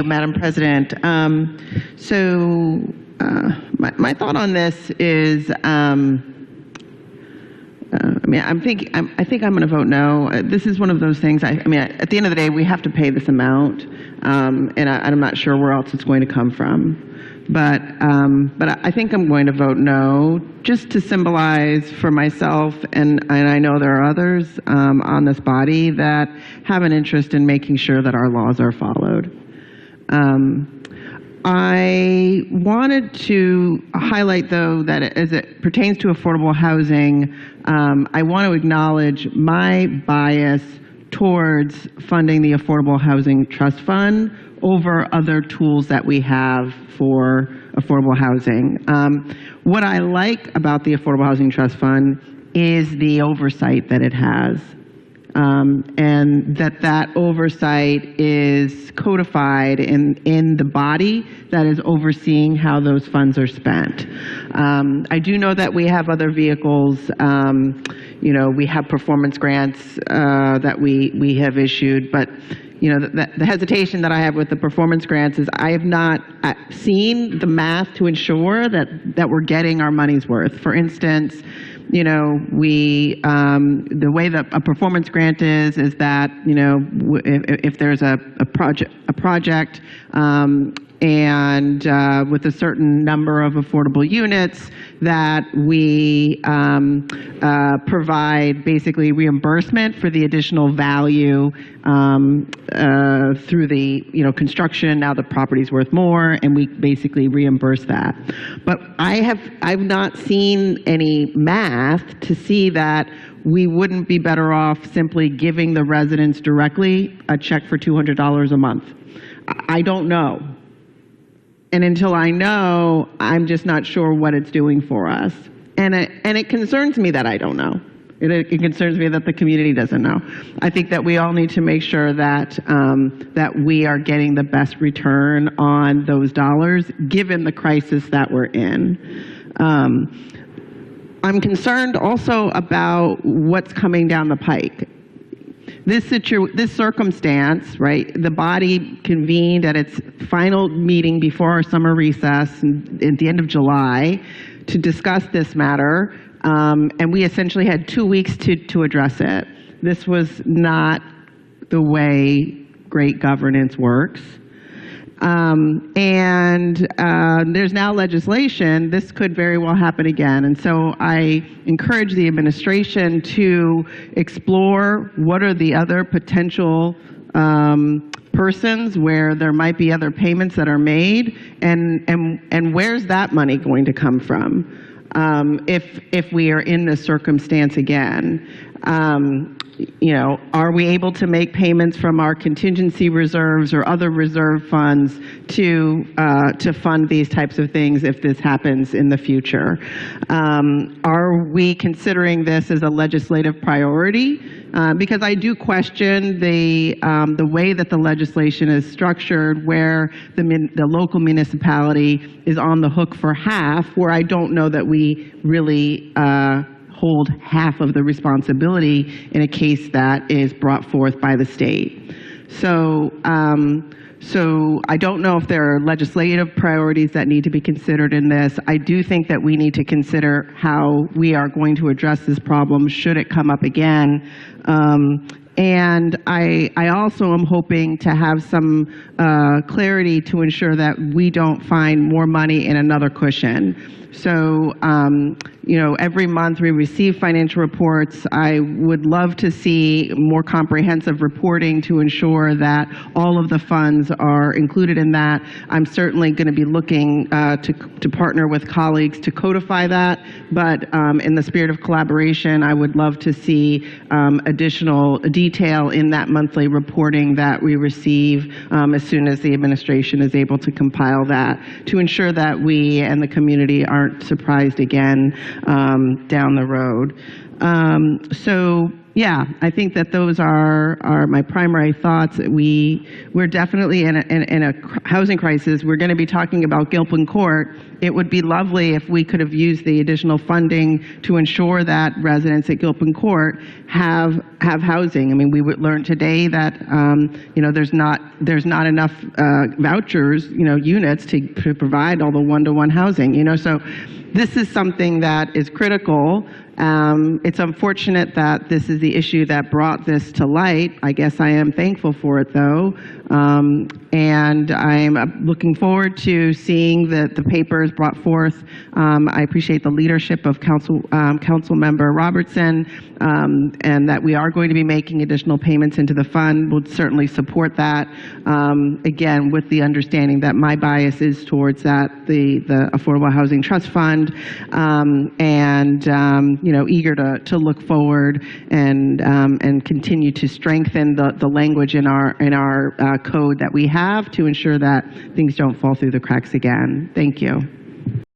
Madam President. My thought on this is, I think I'm going to vote no. This is one of those things. At the end of the day, we have to pay this amount, and I'm not sure where else it's going to come from. But I think I'm going to vote no, just to symbolize for myself, and I know there are others on this body that have an interest in making sure that our laws are followed. I wanted to highlight, though, that as it pertains to affordable housing, I want to acknowledge my bias towards funding the Affordable Housing Trust Fund over other tools that we have for affordable housing. What I like about the Affordable Housing Trust Fund is the oversight that it has. And that oversight is codified in the body that is overseeing how those funds are spent. I do know that we have other vehicles. We have performance grants that we have issued, but the hesitation that I have with the performance grants is I have not seen the math to ensure that we're getting our money's worth. For instance, the way that a performance grant is that, if there's a project and with a certain number of affordable units, that we provide basically reimbursement for the additional value through the construction. Now the property's worth more, and we basically reimburse that. But I've not seen any math to see that we wouldn't be better off simply giving the residents directly a check for $200 a month. I don't know. And until I know, I'm just not sure what it's doing for us. And it concerns me that I don't know. It concerns me that the community doesn't know. I think that we all need to make sure that that we are getting the best return on those dollars, given the crisis that we're in. I'm concerned also about what's coming down the pike. This circumstance, right, the body convened at its final meeting before our summer recess at the end of July to discuss this matter, and we essentially had 2 weeks to address it. This was not the way great governance works. There's now legislation. This could very well happen again. And so I encourage the administration to explore what are the other potential persons where there might be other payments that are made, and where's that money going to come from if we are in this circumstance again. Are we able to make payments from our contingency reserves or other reserve funds to fund these types of things if this happens in the future? Are we considering this as a legislative priority? Because I do question the way that the legislation is structured, where the local municipality is on the hook for half, where I don't know that we really hold half of the responsibility in a case that is brought forth by the state. So I don't know if there are legislative priorities that need to be considered in this. I do think that we need to consider how we are going to address this problem should it come up again. And I also am hoping to have some clarity to ensure that we don't find more money in another cushion. So, every month we receive financial reports. I would love to see more comprehensive reporting to ensure that all of the funds are included in that. I'm certainly going to be looking to partner with colleagues to codify that, but in the spirit of collaboration, I would love to see additional detail in that monthly reporting that we receive as soon as the administration is able to compile that, to ensure that we and the community aren't surprised again down the road. So Yeah, I think that those are my primary thoughts. We're definitely in a housing crisis. We're going to be talking about Gilpin Court. It would be lovely if we could have used the additional funding to ensure that residents at Gilpin Court have housing. I mean, we would learn today that there's not enough vouchers, units to provide all the one-to-one housing. So this is something that is critical. It's unfortunate that this is the issue that brought this to light. I guess I am thankful for it, though. And I'm looking forward to seeing the papers brought forth. I appreciate the leadership of Councilmember Robertson, and that we are going to be making additional payments into the fund. We'll certainly support that. Again, with the understanding that my bias is towards the Affordable Housing Trust Fund, eager to look forward and continue to strengthen the language in our code that we have to ensure that things don't fall through the cracks again. Thank you.